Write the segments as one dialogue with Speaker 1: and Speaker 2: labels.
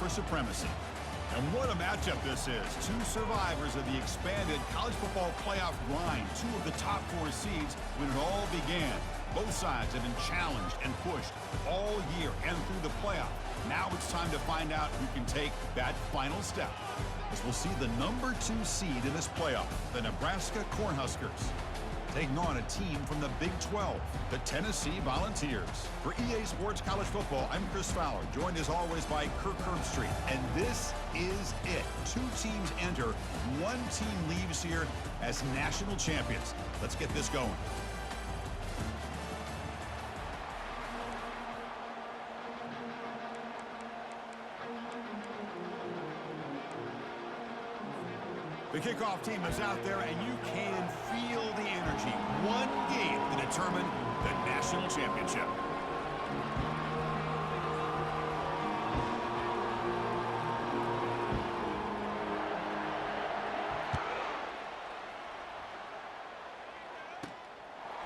Speaker 1: for supremacy. And what a matchup this is. Two survivors of the expanded college football playoff grind. Two of the top 4 seeds when it all began. Both sides have been challenged and pushed all year and through the playoff. Now it's time to find out who can take that final step. As we'll see the number 2 seed in this playoff, the Nebraska Cornhuskers, taking on a team from the Big 12, the Tennessee Volunteers. For EA Sports College Football, I'm Chris Fowler, joined as always by Kirk Herbstreit. And this is it. 2 teams enter, 1 team leaves here as national champions. Let's get this going. The kickoff team is out there, and you can feel the energy. One game to determine the national championship.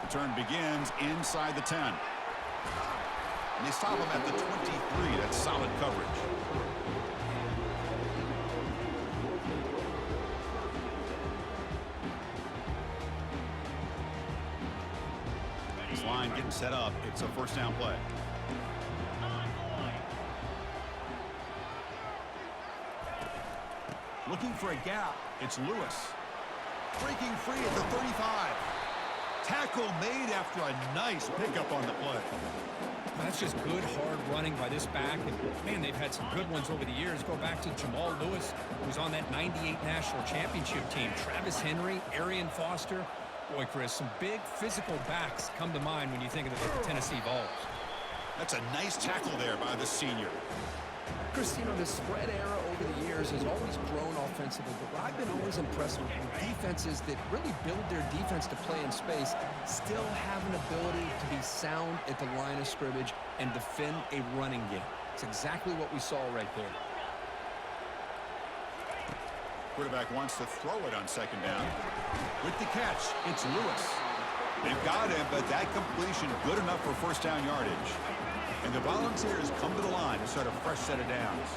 Speaker 1: The turn begins inside the 10. And they stop him at the 23. That's solid coverage. Line getting set up. It's a first down play. Looking for a gap. It's Lewis. Breaking free at the 35. Tackle made after a nice pickup on the play.
Speaker 2: That's just good, hard running by this back. And, man, they've had some good ones over the years. Go back to Jamal Lewis, who's on that 98 national championship team. Travis Henry, Arian Foster. Boy, Chris, some big physical backs come to mind when you think of the Tennessee Vols.
Speaker 1: That's a nice tackle there by the senior.
Speaker 3: Chris, you know, the spread era over the years has always grown offensively, but what I've been always impressed with defenses that really build their defense to play in space still have an ability to be sound at the line of scrimmage and defend a running game. It's exactly what we saw right there.
Speaker 1: Quarterback wants to throw it on second down. With the catch, it's Lewis. They've got him, but that completion good enough for first down yardage. And the Volunteers come to the line to start a fresh set of downs.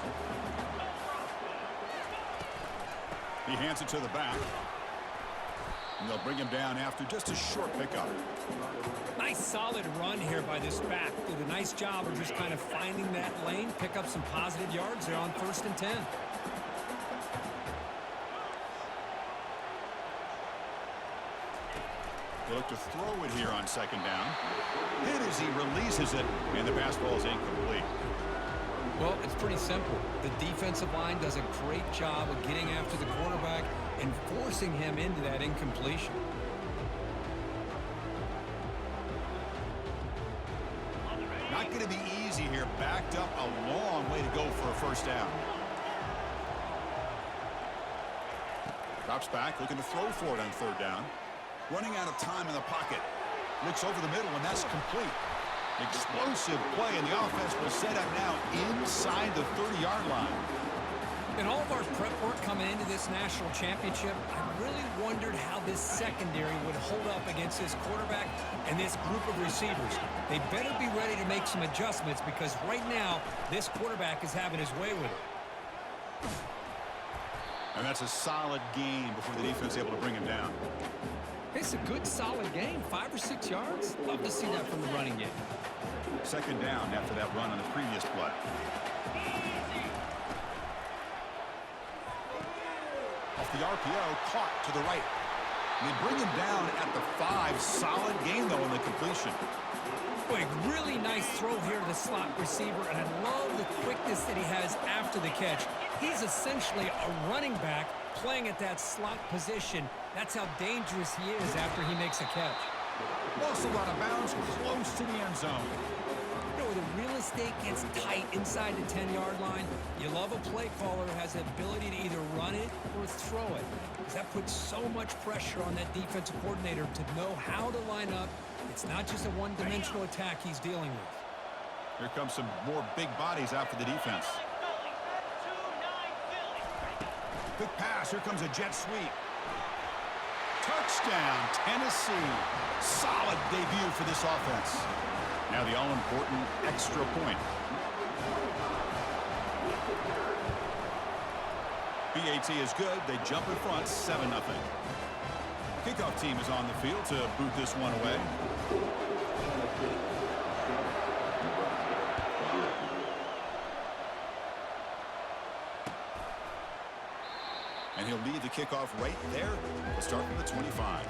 Speaker 1: He hands it to the back. And they'll bring him down after just a short pickup.
Speaker 2: Nice solid run here by this back. Did a nice job of just kind of finding that lane, pick up some positive yards there on 1st and 10.
Speaker 1: Look to throw it here on second down. Hit as he releases it, and the pass ball is incomplete.
Speaker 2: Well, it's pretty simple. The defensive line does a great job of getting after the quarterback and forcing him into that incompletion.
Speaker 1: Not going to be easy here. Backed up a long way to go for a first down. Drops back, looking to throw for it on 3rd down. Running out of time in the pocket. Looks over the middle, and that's complete. Explosive play, and the offense will set up now inside the 30-yard line.
Speaker 2: In all of our prep work coming into this national championship, I really wondered how this secondary would hold up against this quarterback and this group of receivers. They better be ready to make some adjustments because right now, this quarterback is having his way with it.
Speaker 1: And that's a solid game before the defense is able to bring him down.
Speaker 2: It's a good, solid game. 5 or 6 yards. Love to see that from the running game.
Speaker 1: Second down after that run on the previous play. Off the RPO, caught to the right. And they bring him down at the 5. Solid game, though, in the completion.
Speaker 2: Boy, really nice throw here to the slot receiver, and I love the quickness that he has after the catch. He's essentially a running back playing at that slot position. That's how dangerous he is after he makes a catch.
Speaker 1: Also out of bounds, close to the end zone.
Speaker 2: You know, the real estate gets tight inside the 10-yard line. You love a play caller who has the ability to either run it or throw it, because that puts so much pressure on that defensive coordinator to know how to line up. It's not just a one-dimensional attack he's dealing with.
Speaker 1: Here comes some more big bodies out for the defense. Quick pass. Here comes a jet sweep. Touchdown, Tennessee. Solid debut for this offense. Now the all-important extra point. PAT is good. They jump in front 7-0. Kickoff team is on the field to boot this one away. And he'll lead the kickoff right there. We'll start from the 25.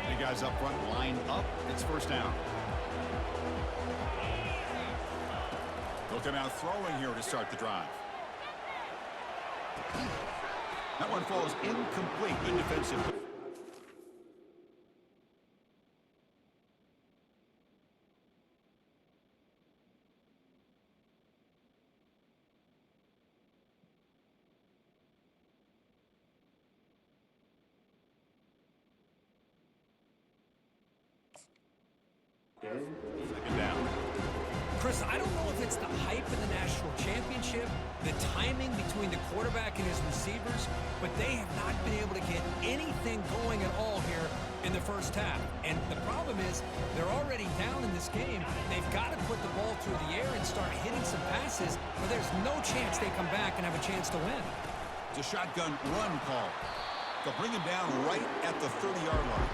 Speaker 1: The guys up front line up. It's first down. They'll come out throwing here to start the drive. That one falls incomplete. Good defensive. Second down.
Speaker 2: Chris, I don't know if it's the hype of the national championship, the timing between the quarterback and his receivers, but they have not been able to get anything going at all here in the first half. And the problem is they're already down in this game. They've got to put the ball through the air and start hitting some passes, or there's no chance they come back and have a chance to win.
Speaker 1: It's a shotgun run call. They'll bring him down right at the 30-yard line.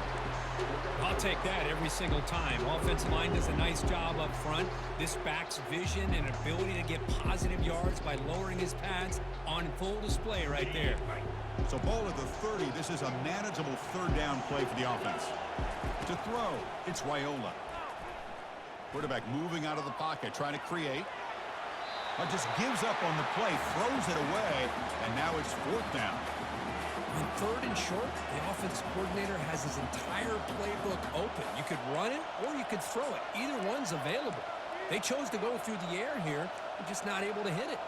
Speaker 2: I'll take that every single time. Offensive line does a nice job up front. This back's vision and ability to get positive yards by lowering his pads on full display right there.
Speaker 1: So ball at the 30. This is a manageable third down play for the offense. To throw, it's Wyola. Quarterback moving out of the pocket, trying to create. But just gives up on the play, throws it away, and now it's fourth down.
Speaker 2: On third and short, the offense coordinator has his entire playbook open. You could run it or you could throw it. Either one's available. They chose to go through the air here. They're just not able to hit it.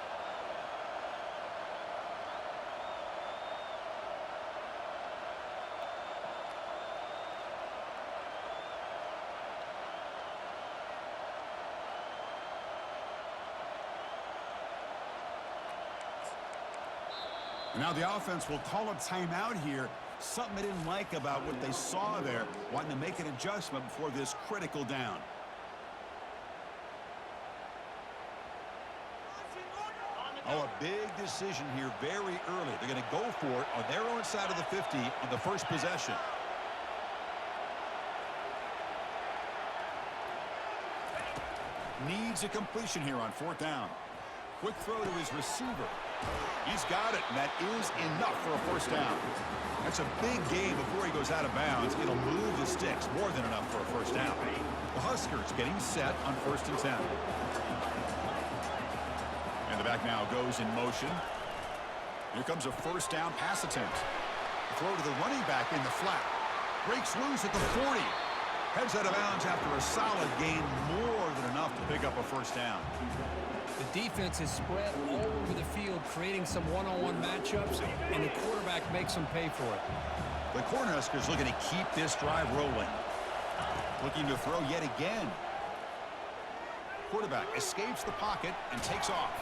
Speaker 1: Now the offense will call a timeout here. Something they didn't like about what they saw there. Wanting to make an adjustment before this critical down. Oh, a big decision here very early. They're going to go for it on their own side of the 50 on the first possession. Needs a completion here on fourth down. Quick throw to his receiver. He's got it, and that is enough for a first down. That's a big gain before he goes out of bounds. It'll move the sticks, more than enough for a first down. The Huskers getting set on 1st and 10. And the back now goes in motion. Here comes a first down pass attempt. Throw to the running back in the flat. Breaks loose at the 40. Heads out of bounds after a solid gain, more than enough to pick up a first down.
Speaker 2: The defense is spread all over the field, creating some one-on-one matchups, and the quarterback makes them pay for it.
Speaker 1: The Cornhuskers looking to keep this drive rolling. Looking to throw yet again. Quarterback escapes the pocket and takes off.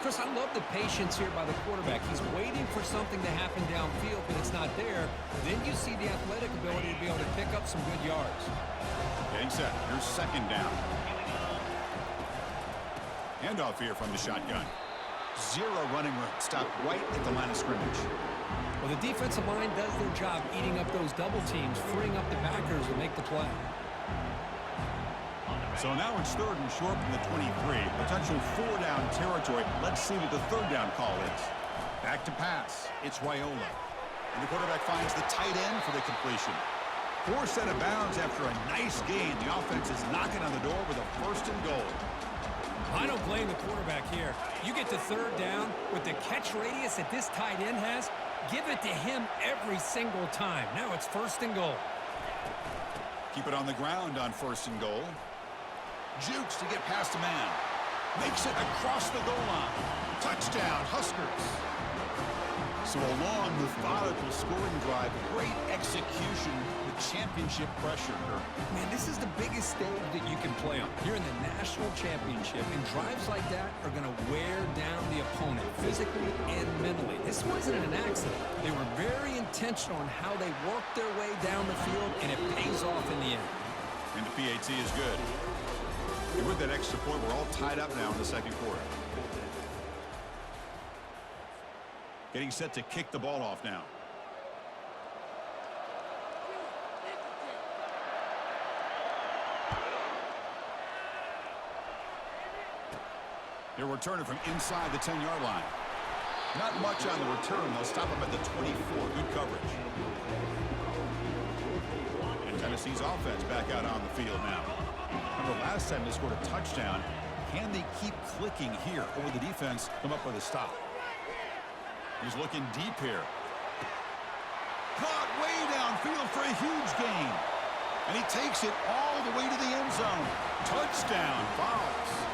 Speaker 2: Chris, I love the patience here by the quarterback. He's waiting for something to happen downfield, but it's not there. Then you see the athletic ability to be able to pick up some good yards.
Speaker 1: Getting set. Here's second down. Handoff here from the shotgun. Zero running room. Stopped right at the line of scrimmage.
Speaker 2: Well, the defensive line does their job eating up those double teams, freeing up the backers to make the play.
Speaker 1: So now it's third and short from the 23. Potential four-down territory. Let's see what the third down call is. Back to pass. It's Wyola. And the quarterback finds the tight end for the completion. Forced out of bounds after a nice gain. The offense is knocking on the door with a first and goal.
Speaker 2: I don't blame the quarterback here. You get to third down with the catch radius that this tight end has, give it to him every single time. Now it's first and goal.
Speaker 1: Keep it on the ground on first and goal. Jukes to get past a man. Makes it across the goal line. Touchdown, Huskers. So a long, methodical scoring drive. Great execution with championship pressure.
Speaker 2: Man, this is the biggest stage that you can play on. You're in the national championship, and drives like that are going to wear down the opponent physically and mentally. This wasn't an accident. They were very intentional on how they worked their way down the field, and it pays off in the end.
Speaker 1: And the PAT is good. And with that extra point, we're all tied up now in the second quarter. Getting set to kick the ball off now. They're returning from inside the 10-yard line. Not much on the return. They'll stop him at the 24. Good coverage. And Tennessee's offense back out on the field now. Remember last time they scored a touchdown. Can they keep clicking here, or will the defense come up with a stop? He's looking deep here. Caught way downfield for a huge gain. And he takes it all the way to the end zone. Touchdown, Vols.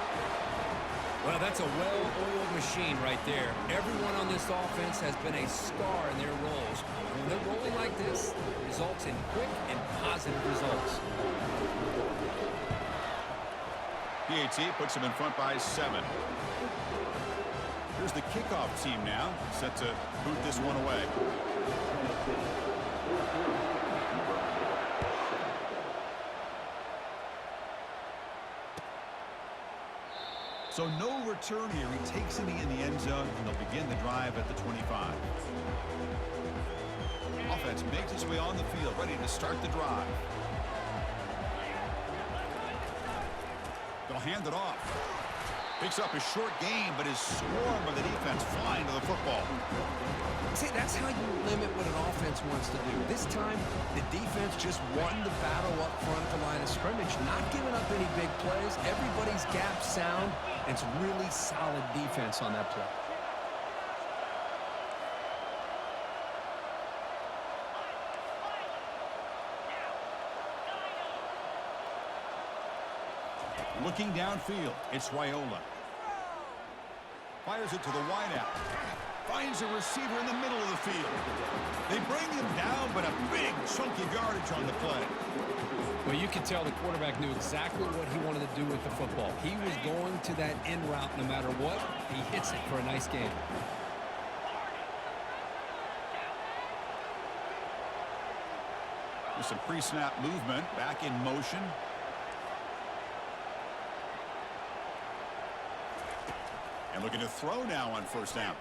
Speaker 2: Well, that's a well-oiled machine right there. Everyone on this offense has been a star in their roles. When they're rolling like this, it results in quick and positive results.
Speaker 1: PAT puts them in front by 7. Here's the kickoff team now, set to boot this one away. So no return here. He takes it in the end zone, and they'll begin the drive at the 25. Offense makes its way on the field, ready to start the drive. They'll hand it off. Picks up a short gain, but is swarmed by the defense flying to the football.
Speaker 3: See, that's how you limit what an offense wants to do. This time, the defense just won the battle up front at the line of scrimmage, not giving up any big plays. Everybody's gap sound. It's really solid defense on that play.
Speaker 1: Looking downfield, it's Raiola. Fires it to the wideout. Finds a receiver in the middle of the field. They bring him down, but a big chunky yardage on the play.
Speaker 2: Well, you can tell the quarterback knew exactly what he wanted to do with the football. He was going to that in route no matter what. He hits it for a nice gain.
Speaker 1: With some pre-snap movement, back in motion. And looking to throw now on first down.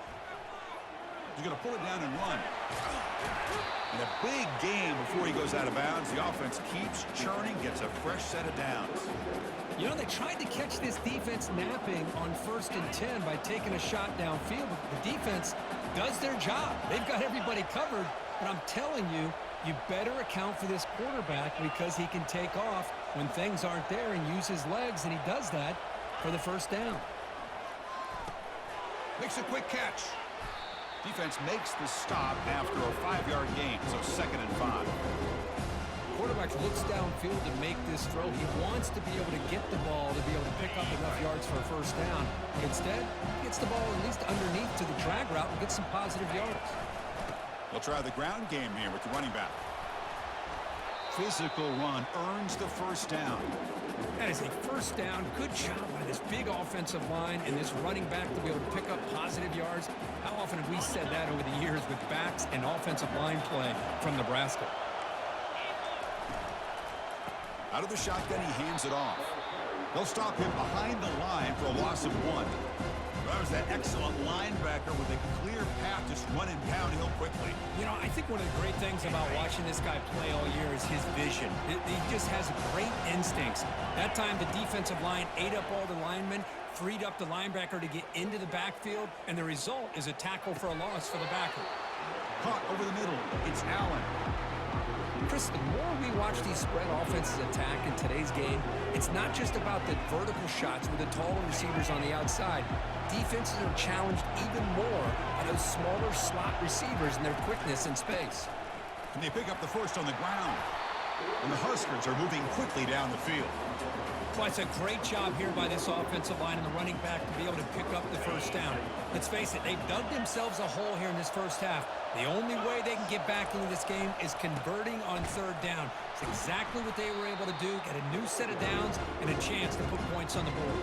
Speaker 1: He's going to pull it down and run. And a big gain before he goes out of bounds. The offense keeps churning, gets a fresh set of downs.
Speaker 2: You know, they tried to catch this defense napping on 1st and 10 by taking a shot downfield. The defense does their job. They've got everybody covered. But I'm telling you, you better account for this quarterback because he can take off when things aren't there and use his legs, and he does that for the first down.
Speaker 1: Makes a quick catch. Defense makes the stop after a 5-yard gain, so 2nd and 5.
Speaker 2: Quarterback looks downfield to make this throw. He wants to be able to get the ball to be able to pick up enough yards for a first down. But instead, he gets the ball at least underneath to the drag route and gets some positive yards.
Speaker 1: They'll try the ground game here with the running back. Physical run earns the first down.
Speaker 2: That is a first down. Good job by this big offensive line and this running back to be able to pick up positive yards. How often have we said that over the years with backs and offensive line play from Nebraska?
Speaker 1: Out of the shotgun, he hands it off. They'll stop him behind the line for a loss of 1. That was that excellent linebacker with a clear path just running downhill quickly.
Speaker 2: You know, I think one of the great things about watching this guy play all year is his vision. He just has great instincts. That time, the defensive line ate up all the linemen, freed up the linebacker to get into the backfield, and the result is a tackle for a loss for the backer.
Speaker 1: Caught over the middle. It's Allen.
Speaker 2: Chris, the more we watch these spread offenses attack in today's game, it's not just about the vertical shots with the taller receivers on the outside. Defenses are challenged even more by those smaller slot receivers and their quickness in space.
Speaker 1: And they pick up the first on the ground. And the Huskers are moving quickly down the field.
Speaker 2: Well, it's a great job here by this offensive line and the running back to be able to pick up the first down. Let's face it, they've dug themselves a hole here in this first half. The only way they can get back into this game is converting on 3rd down. It's exactly what they were able to do, get a new set of downs and a chance to put points on the board.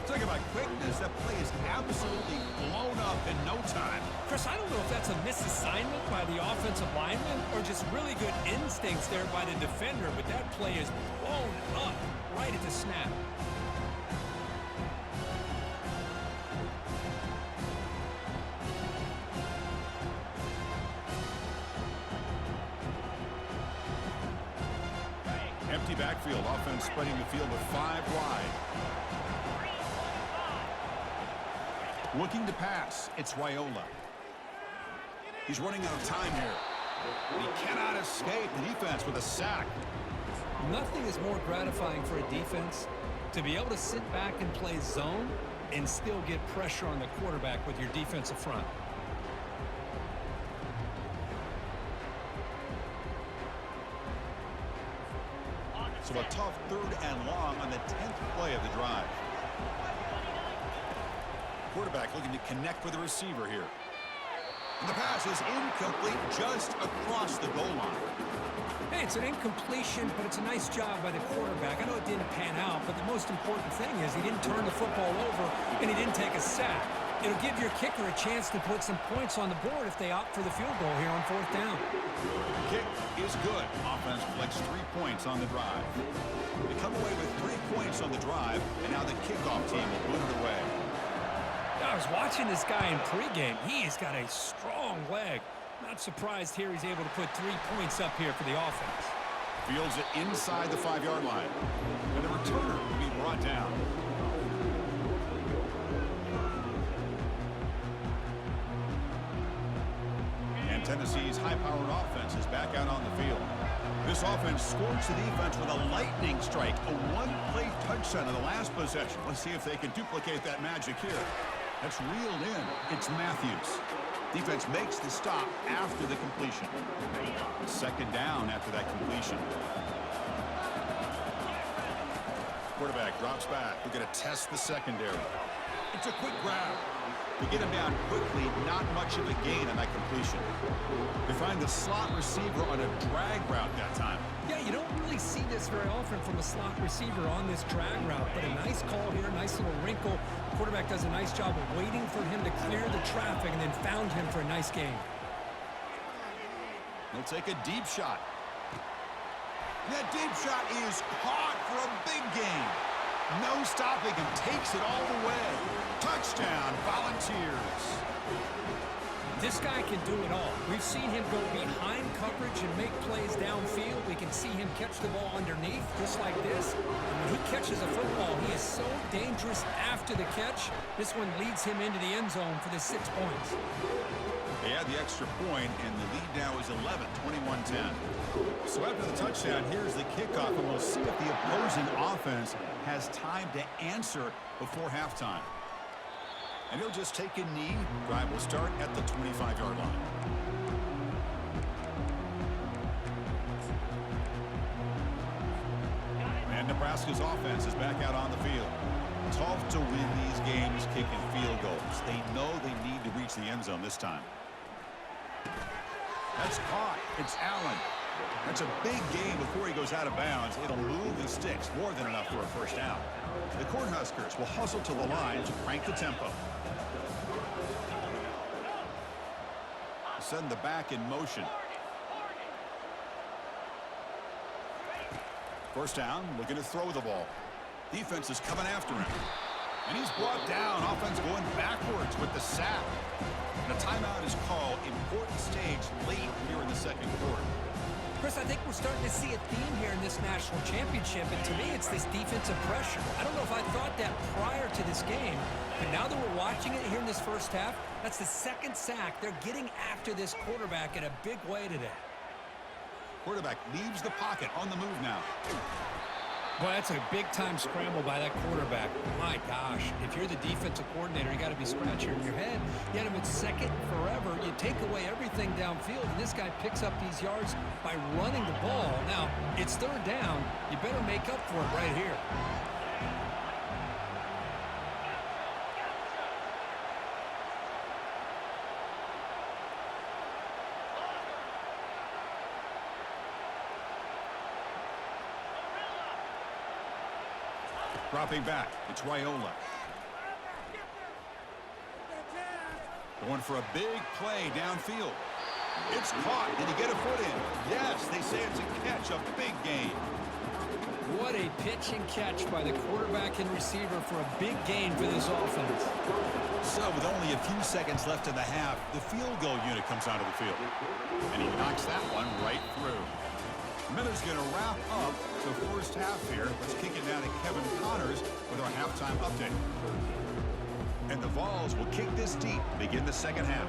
Speaker 1: Talking about quickness, that play is absolutely blown up in no time.
Speaker 2: Chris, I don't know if that's a misassignment by the offensive lineman or just really good instincts there by the defender, but that play is blown up right at the snap.
Speaker 1: Empty backfield. Offense spreading the field with 5 wide. Looking to pass. It's Raiola. He's running out of time here. He cannot escape the defense with a sack.
Speaker 2: Nothing is more gratifying for a defense to be able to sit back and play zone and still get pressure on the quarterback with your defensive front.
Speaker 1: So a tough 3rd and long on the 10th play of the drive. Quarterback looking to connect with the receiver here. And the pass is incomplete just across the goal line.
Speaker 2: Hey, it's an incompletion, but it's a nice job by the quarterback. I know it didn't pan out, but the most important thing is he didn't turn the football over and he didn't take a sack. It'll give your kicker a chance to put some points on the board if they opt for the field goal here on 4th down.
Speaker 1: Kick is good. Offense collects 3 points on the drive. They come away with 3 points on the drive, and now the kickoff team will boot it away.
Speaker 2: I was watching this guy in pregame. He's got a strong leg. Not surprised here he's able to put 3 points up here for the offense.
Speaker 1: Fields it inside the 5-yard line. And the returner will be brought down. And Tennessee's high-powered offense is back out on the field. This offense scorched the defense with a lightning strike, a one-play touchdown in the last possession. Let's see if they can duplicate that magic here. That's reeled in. It's Matthews. Defense makes the stop after the completion. 2nd down after that completion. Quarterback drops back. We're going to test the secondary. It's a quick grab. To get him down quickly, not much of a gain on that completion. They find the slot receiver on a drag route that time.
Speaker 2: Yeah, you don't really see this very often from a slot receiver on this drag route, but a nice call here, nice little wrinkle. The quarterback does a nice job of waiting for him to clear the traffic and then found him for a nice gain.
Speaker 1: He'll take a deep shot. That deep shot is caught for a big gain. No stopping him. Takes it all the way. Touchdown, Volunteers.
Speaker 2: This guy can do it all. We've seen him go behind coverage and make plays downfield. We can see him catch the ball underneath, just like this. And when he catches a football, he is so dangerous after the catch. This one leads him into the end zone for the 6 points.
Speaker 1: They add the extra point, and the lead now is 11, 21-10. So after the touchdown, here's the kickoff, and we'll see if the opposing offense has time to answer before halftime. And he'll just take a knee. Drive will start at the 25-yard line. And Nebraska's offense is back out on the field. Tough to win these games kicking field goals. They know they need to reach the end zone this time. That's caught. It's Allen. That's a big gain before he goes out of bounds. It'll move the sticks, more than enough for a 1st down. The Cornhuskers will hustle to the line to crank the tempo. Send the back in motion. 1st down, looking to throw the ball. Defense is coming after him. And he's brought down. Offense going backwards with the sack. And a timeout is called. Important stage late here in the 2nd quarter.
Speaker 2: Chris, I think we're starting to see a theme here in this national championship, and to me it's this defensive pressure. I don't know if I thought that prior to this game, but now that we're watching it here in this 1st half, that's the 2nd sack. They're getting after this quarterback in a big way today.
Speaker 1: Quarterback leaves the pocket on the move now.
Speaker 2: Boy, that's a big-time scramble by that quarterback. My gosh, if you're the defensive coordinator, you got to be scratching your head. You had him at 2nd forever. You take away everything downfield, and this guy picks up these yards by running the ball. Now, it's 3rd down. You better make up for it right here.
Speaker 1: Dropping back, it's Raiola. Going for a big play downfield. It's caught. Did he get a foot in? Yes, they say it's a catch, a big gain.
Speaker 2: What a pitch and catch by the quarterback and receiver for a big gain for this offense.
Speaker 1: So with only a few seconds left in the half, the field goal unit comes onto the field. And he knocks that one right through. Miller's going to wrap up the first half here. Let's kick it down to Kevin Connors with our halftime update. And the Vols will kick this deep to begin the second half.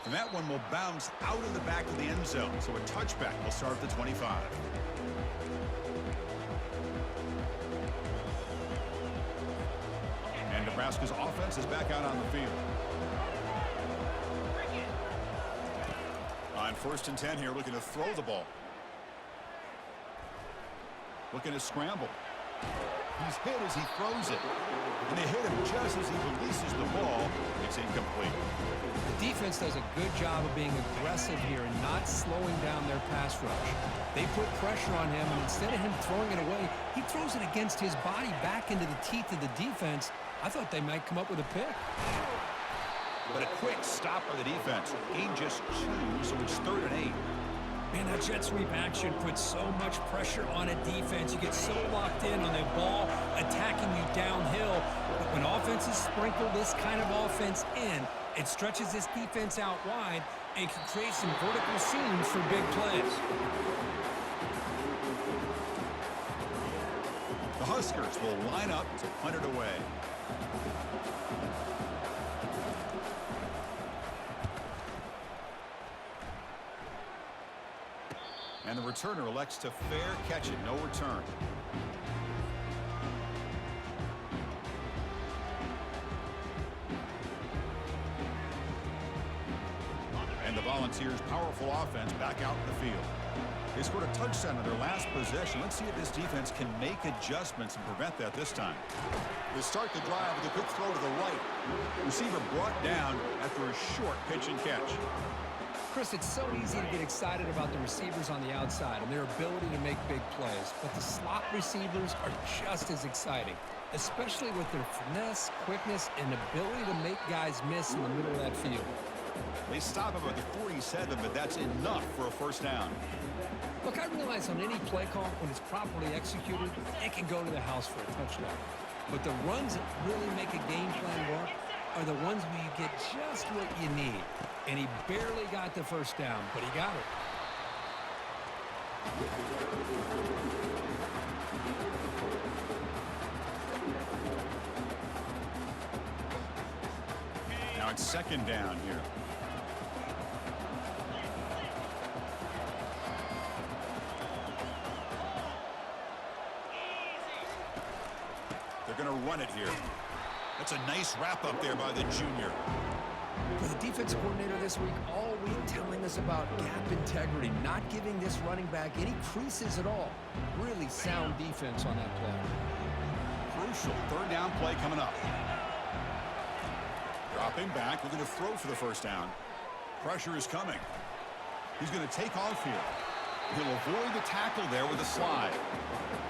Speaker 1: And that one will bounce out of the back of the end zone, so a touchback will start at the 25. And Nebraska's offense is back out on the field. On 1st and 10 here, looking to throw the ball. Looking to scramble. He's hit as he throws it. And they hit him just as he releases the ball. It's incomplete.
Speaker 2: The defense does a good job of being aggressive here and not slowing down their pass rush. They put pressure on him, and instead of him throwing it away, he throws it against his body back into the teeth of the defense. I thought they might come up with a pick.
Speaker 1: But a quick stop by the defense. Gain just 2, so it's 3rd and 8.
Speaker 2: Man, that jet sweep action puts so much pressure on a defense. You get so locked in on the ball attacking you downhill. But when offenses sprinkle this kind of offense in, it stretches this defense out wide and can create some vertical seams for big plays.
Speaker 1: The Huskers will line up to punt it away. And the returner elects to fair catch it, no return. And the Volunteers' powerful offense back out in the field. They scored a touchdown in their last possession. Let's see if this defense can make adjustments and prevent that this time. They start the drive with a quick throw to the right. Receiver brought down after a short pitch and catch.
Speaker 2: Chris, it's so easy to get excited about the receivers on the outside and their ability to make big plays, but the slot receivers are just as exciting, especially with their finesse, quickness, and ability to make guys miss in the middle of that field.
Speaker 1: They stop him at the 47, but that's enough for a first down.
Speaker 2: Look, I realize on any play call, when it's properly executed, it can go to the house for a touchdown. But the runs that really make a game plan work are the ones where you get just what you need. And he barely got the first down, but he got it.
Speaker 1: Now it's 2nd down here. They're going to run it here. That's a nice wrap up there by the junior.
Speaker 3: For the defensive coordinator this week, all week telling us about gap integrity, not giving this running back any creases at all. Really sound defense on that play.
Speaker 1: Crucial 3rd down play coming up. Dropping back, looking to throw for the first down. Pressure is coming. He's going to take off here. He'll avoid the tackle there with a slide.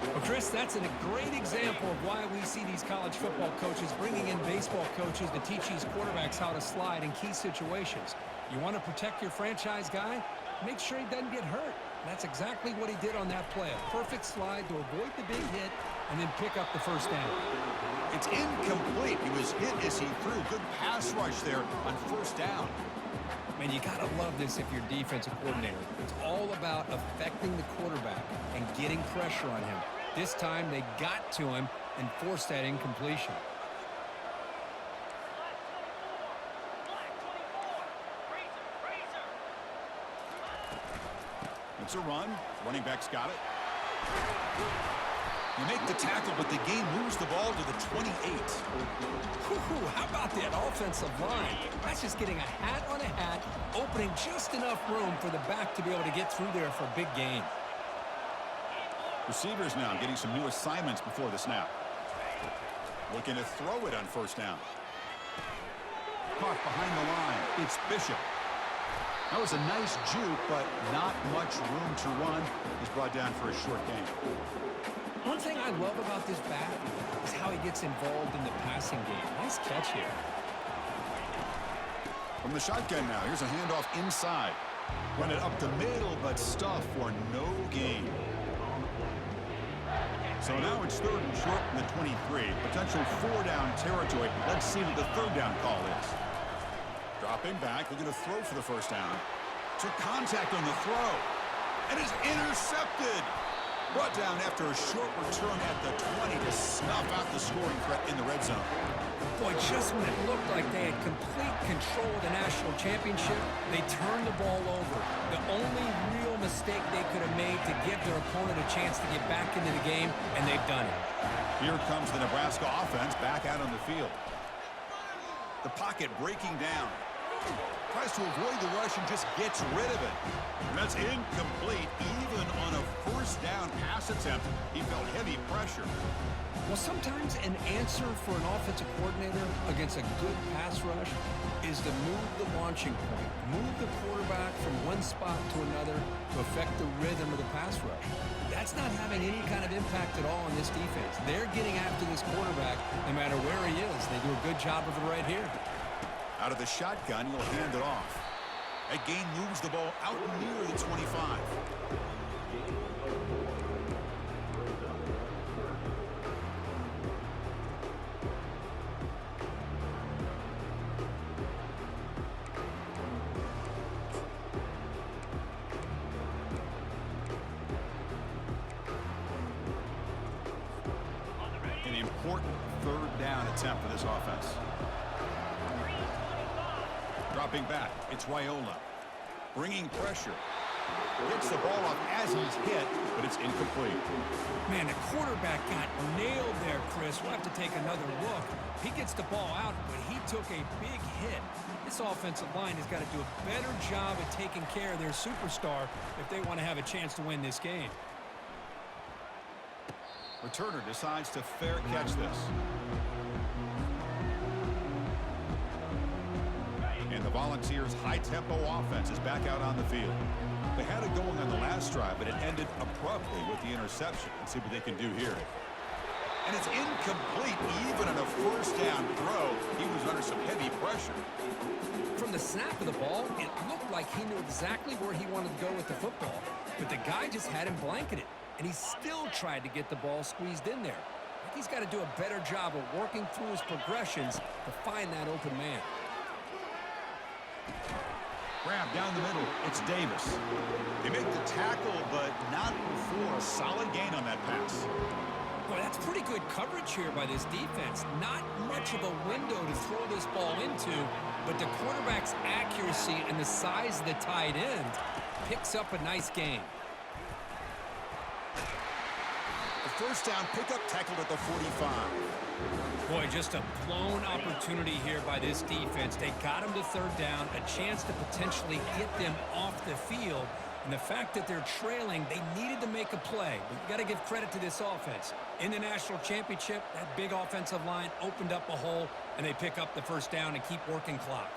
Speaker 2: Well, Chris, that's a great example of why we see these college football coaches bringing in baseball coaches to teach these quarterbacks how to slide in key situations. You want to protect your franchise guy? Make sure he doesn't get hurt. That's exactly what he did on that play. A perfect slide to avoid the big hit and then pick up the first down.
Speaker 1: It's incomplete. He was hit as he threw. Good pass rush there on 1st down.
Speaker 2: Man, you got to love this if you're defensive coordinator. It's all about affecting the quarterback and getting pressure on him. This time they got to him and forced that incompletion.
Speaker 1: It's a run. Running back's got it. You make the tackle, but the game moves the ball to the 28.
Speaker 2: How about that offensive line? That's just getting a hat on a hat, opening just enough room for the back to be able to get through there for a big gain.
Speaker 1: Receivers now getting some new assignments before the snap. Looking to throw it on 1st down. Caught behind the line. It's Bishop. That was a nice juke, but not much room to run. He's brought down for a short gain.
Speaker 2: One thing I love about this back is how he gets involved in the passing game. Nice catch here.
Speaker 1: From the shotgun now, here's a handoff inside. Run it up the middle, but stuff for no gain. So now it's 3rd and short from the 23. Potential 4-down territory. Let's see what the 3rd down call is. Dropping back, looking to throw for the 1st down. Took contact on the throw. And is intercepted. Brought down after a short return at the 20 to snuff out the scoring threat in the red zone.
Speaker 2: Boy, just when it looked like they had complete control of the national championship, they turned the ball over. The only real mistake they could have made to give their opponent a chance to get back into the game, and they've done it.
Speaker 1: Here comes the Nebraska offense back out on the field. The pocket breaking down. Tries to avoid the rush and just gets rid of it. And that's incomplete. Even on a 1st down pass attempt, he felt heavy pressure.
Speaker 2: Well, sometimes an answer for an offensive coordinator against a good pass rush is to move the launching point, move the quarterback from one spot to another to affect the rhythm of the pass rush. That's not having any kind of impact at all on this defense. They're getting after this quarterback no matter where he is. They do a good job of it right here.
Speaker 1: Out of the shotgun, he'll hand it off. That gain moves the ball out near the 25. An important 3rd down attempt for this offense. Dropping back, it's Raiola. Bringing pressure. Gets the ball off as he's hit, but it's incomplete.
Speaker 2: Man, the quarterback got nailed there, Chris. We'll have to take another look. He gets the ball out, but he took a big hit. This offensive line has got to do a better job at taking care of their superstar if they want to have a chance to win this game.
Speaker 1: Returner decides to fair catch this. And the Volunteers' high-tempo offense is back out on the field. They had it going on the last drive, but it ended abruptly with the interception. Let's see what they can do here. And it's incomplete even on a 1st down throw. He was under some heavy pressure.
Speaker 2: From the snap of the ball, it looked like he knew exactly where he wanted to go with the football. But the guy just had him blanketed, and he still tried to get the ball squeezed in there. I think he's got to do a better job of working through his progressions to find that open man.
Speaker 1: Grab down the middle. It's Davis. They make the tackle, but not before a solid gain on that pass.
Speaker 2: Boy, that's pretty good coverage here by this defense. Not much of a window to throw this ball into, but the quarterback's accuracy and the size of the tight end picks up a nice gain.
Speaker 1: The 1st down pickup tackled at the 45.
Speaker 2: Boy, just a blown opportunity here by this defense. They got him to 3rd down, a chance to potentially get them off the field. And the fact that they're trailing, they needed to make a play. But you got to give credit to this offense. In the national championship, that big offensive line opened up a hole, and they pick up the 1st down and keep working clock.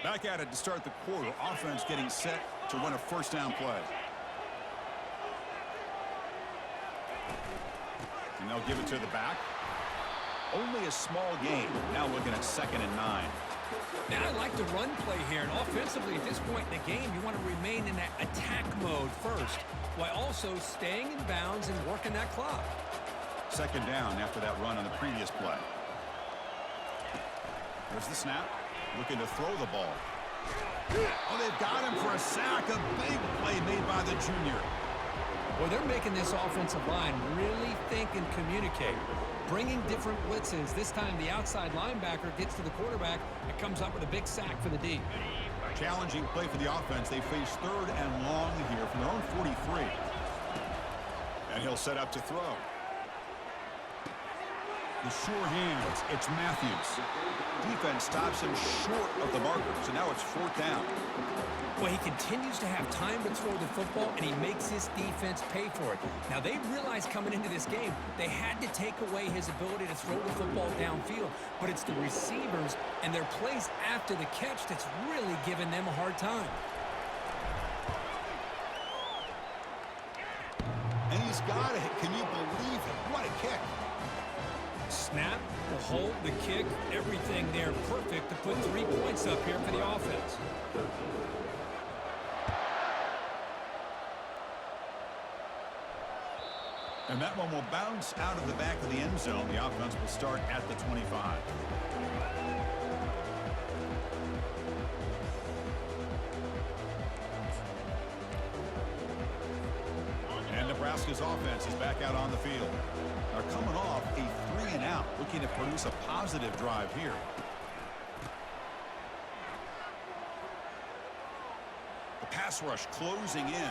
Speaker 1: Back at it to start the quarter. Offense getting set to run a 1st down play. And they'll give it to the back. Only a small gain. Now looking at 2nd and 9.
Speaker 2: Now I like the run play here. And offensively, at this point in the game, you want to remain in that attack mode first, while also staying in bounds and working that clock.
Speaker 1: 2nd down after that run on the previous play. There's the snap. Looking to throw the ball. Oh, they've got him for a sack. A big play made by the junior.
Speaker 2: Well, they're making this offensive line really think and communicate. Bringing different blitzes. This time the outside linebacker gets to the quarterback and comes up with a big sack for the D.
Speaker 1: Challenging play for the offense. They face 3rd and long here from their own 43. And he'll set up to throw. The sure hands. It's Matthews. Defense stops him short of the marker, so now it's 4th down.
Speaker 2: Well, he continues to have time to throw the football, and he makes his defense pay for it. Now, they realized coming into this game they had to take away his ability to throw the football downfield, but it's the receivers and their plays after the catch that's really giving them a hard time.
Speaker 1: And he's got it. Can you believe it? What a kick.
Speaker 2: Snap, the hold, the kick, everything there perfect to put 3 points up here for the offense.
Speaker 1: And that one will bounce out of the back of the end zone. The offense will start at the 25. And Nebraska's offense is back out on the field. They're coming off a 3-and-out, looking to produce a positive drive here. The pass rush closing in.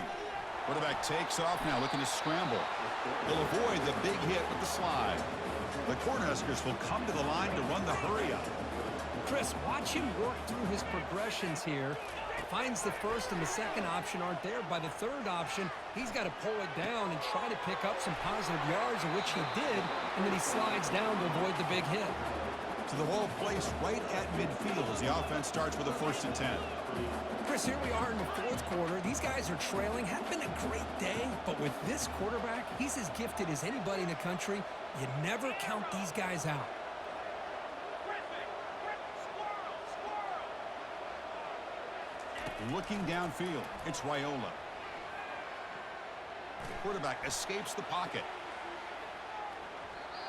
Speaker 1: Quarterback takes off now, looking to scramble. He'll avoid the big hit with the slide. The Cornhuskers will come to the line to run the hurry up.
Speaker 2: Chris, watch him work through his progressions here. Finds the first and the second option aren't there. By the third option, he's got to pull it down and try to pick up some positive yards, which he did, and then he slides down to avoid the big hit.
Speaker 1: To the ball placed right at midfield as the offense starts with a 1st and 10.
Speaker 2: Chris, here we are in the 4th quarter. These guys are trailing. Had been a great day, but with this quarterback, he's as gifted as anybody in the country. You never count these guys out.
Speaker 1: Looking downfield, it's Raiola. The quarterback escapes the pocket.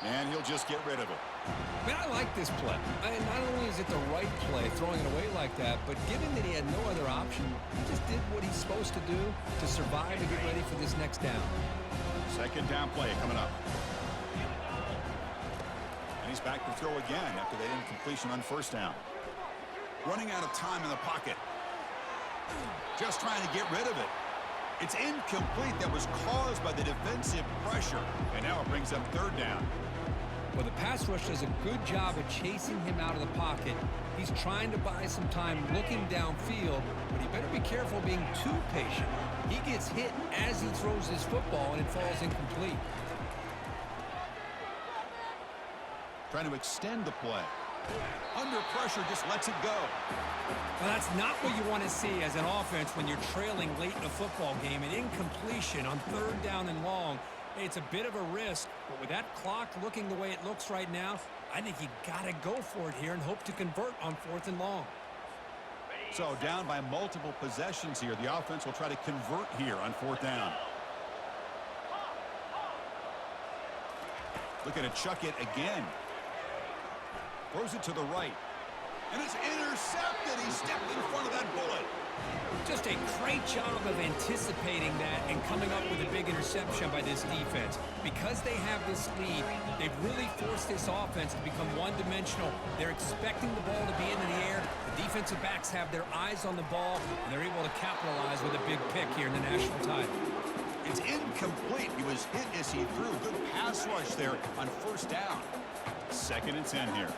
Speaker 1: And he'll just get rid of it.
Speaker 2: Man, I like this play. Not only is it the right play, throwing it away like that, but given that he had no other option, he just did what he's supposed to do to survive and get ready for this next down.
Speaker 1: 2nd down play coming up. And he's back to throw again after that incompletion on 1st down. Running out of time in the pocket. Just trying to get rid of it. It's incomplete. That was caused by the defensive pressure. And now it brings up 3rd down.
Speaker 2: Well, the pass rush does a good job of chasing him out of the pocket. He's trying to buy some time looking downfield, but he better be careful being too patient. He gets hit as he throws his football, and it falls incomplete.
Speaker 1: Trying to extend the play. Under pressure, just lets it go.
Speaker 2: Well, that's not what you want to see as an offense when you're trailing late in a football game. An incompletion on 3rd down and long. It's a bit of a risk, but with that clock looking the way it looks right now, I think you got to go for it here and hope to convert on 4th and long.
Speaker 1: So down by multiple possessions here. The offense will try to convert here on 4th down. Looking to chuck it again. Throws it to the right. And it's intercepted. He stepped in front of that bullet.
Speaker 2: Just a great job of anticipating that and coming up with a big interception by this defense. Because they have this lead, they've really forced this offense to become one-dimensional. They're expecting the ball to be in the air. The defensive backs have their eyes on the ball, and they're able to capitalize with a big pick here in the national title.
Speaker 1: It's incomplete. He was hit as he threw. Good pass rush there on 1st down. 2nd and 10 here.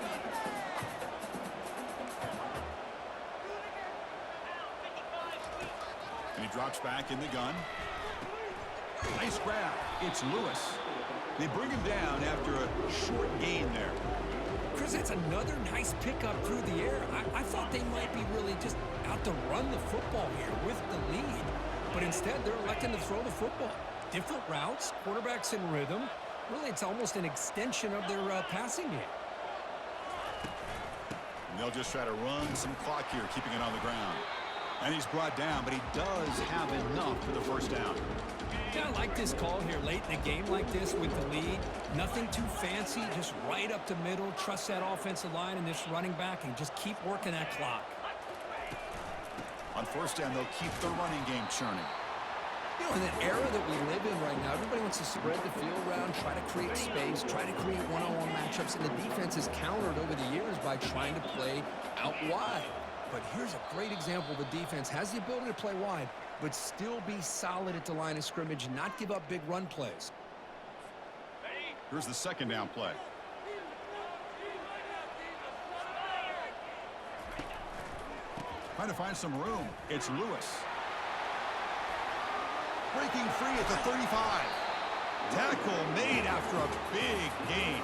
Speaker 1: And he drops back in the gun. Nice grab. It's Lewis. They bring him down after a short gain there.
Speaker 2: Chris, that's another nice pickup through the air. I thought they might be really just out to run the football here with the lead. But instead, they're electing to throw the football. Different routes, quarterbacks in rhythm. Really, it's almost an extension of their passing game.
Speaker 1: And they'll just try to run some clock here, keeping it on the ground. And he's brought down, but he does have enough for the 1st down.
Speaker 2: Yeah, I like this call here late in a game like this with the lead. Nothing too fancy, just right up the middle. Trust that offensive line and this running back and just keep working that clock.
Speaker 1: On 1st down, they'll keep the running game churning.
Speaker 3: You know, in the era that we live in right now, everybody wants to spread the field around, try to create space, try to create one-on-one matchups, and the defense is countered over the years by trying to play out wide. But here's a great example. The defense has the ability to play wide, but still be solid at the line of scrimmage, not give up big run plays.
Speaker 1: Here's the 2nd down play. Trying to find some room. It's Lewis. Breaking free at the 35. Tackle made after a big gain.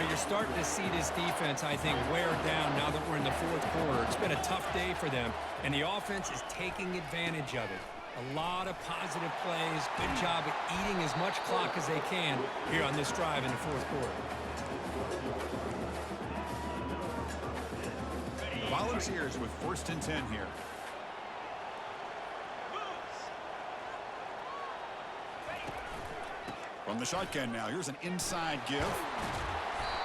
Speaker 2: You're starting to see this defense, I think, wear down now that we're in the fourth quarter. It's been a tough day for them, and the offense is taking advantage of it. A lot of positive plays. Good job at eating as much clock as they can here on this drive in the fourth quarter.
Speaker 1: The Volunteers with 1st and 10 here. From the shotgun now, here's an inside give.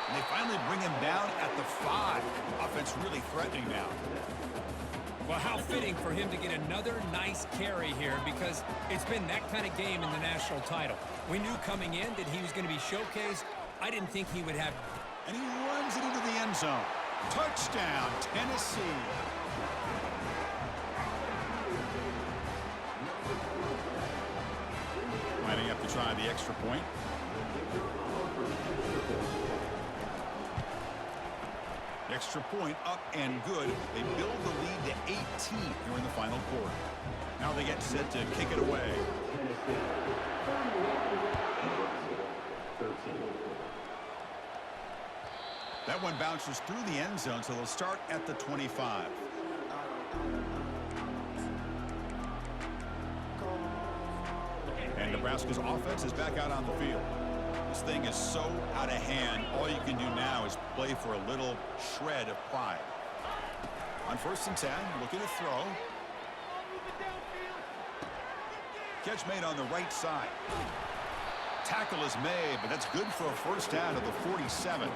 Speaker 1: And they finally bring him down at the 5. Offense really threatening now.
Speaker 2: Well, how fitting for him to get another nice carry here, because it's been that kind of game in the national title. We knew coming in that he was going to be showcased. I didn't think he would have.
Speaker 1: And he runs it into the end zone. Touchdown, Tennessee. Lining up to try the extra point. Extra point up and good. They build the lead to 18 here in the final quarter. Now they get set to kick it away. That one bounces through the end zone, so they'll start at the 25. And Nebraska's offense is back out on the field. This thing is so out of hand, all you can do now is play for a little shred of pride. On 1st and 10, looking to throw. Catch made on the right side. Tackle is made, but that's good for a 1st down to the 47.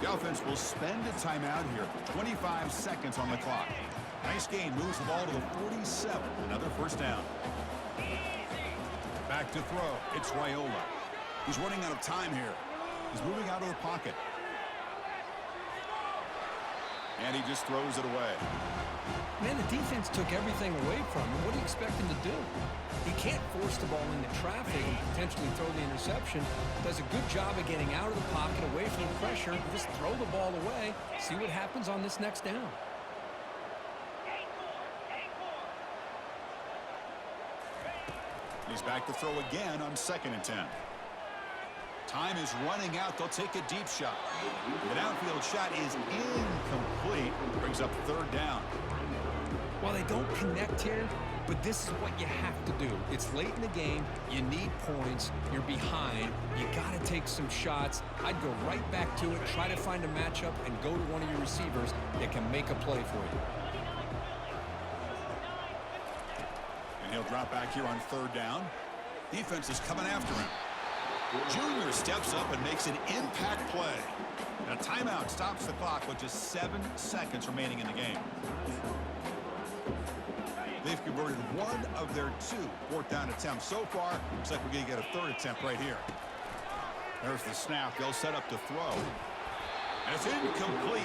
Speaker 1: The offense will spend a timeout here. 25 seconds on the clock. Nice gain, moves the ball to the 47. Another 1st down. Back to throw. It's Raiola. He's running out of time here. He's moving out of the pocket. And he just throws it away.
Speaker 2: Man, the defense took everything away from him. What do you expect him to do? He can't force the ball into traffic and potentially throw the interception. Does a good job of getting out of the pocket, away from the pressure. Just throw the ball away. See what happens on this next down.
Speaker 1: He's back to throw again on 2nd and 10. Time is running out. They'll take a deep shot. The downfield shot is incomplete. Brings up 3rd down.
Speaker 2: Well, they don't connect here, but this is what you have to do. It's late in the game. You need points. You're behind. You got to take some shots. I'd go right back to it, try to find a matchup, and go to one of your receivers that can make a play for you.
Speaker 1: And he'll drop back here on 3rd down. Defense is coming after him. Junior steps up and makes an impact play. And a timeout stops the clock with just 7 seconds remaining in the game. They've converted 1 of their 2 4th down attempts so far. Looks like we're going to get a 3rd attempt right here. There's the snap. They'll set up to throw. And it's incomplete.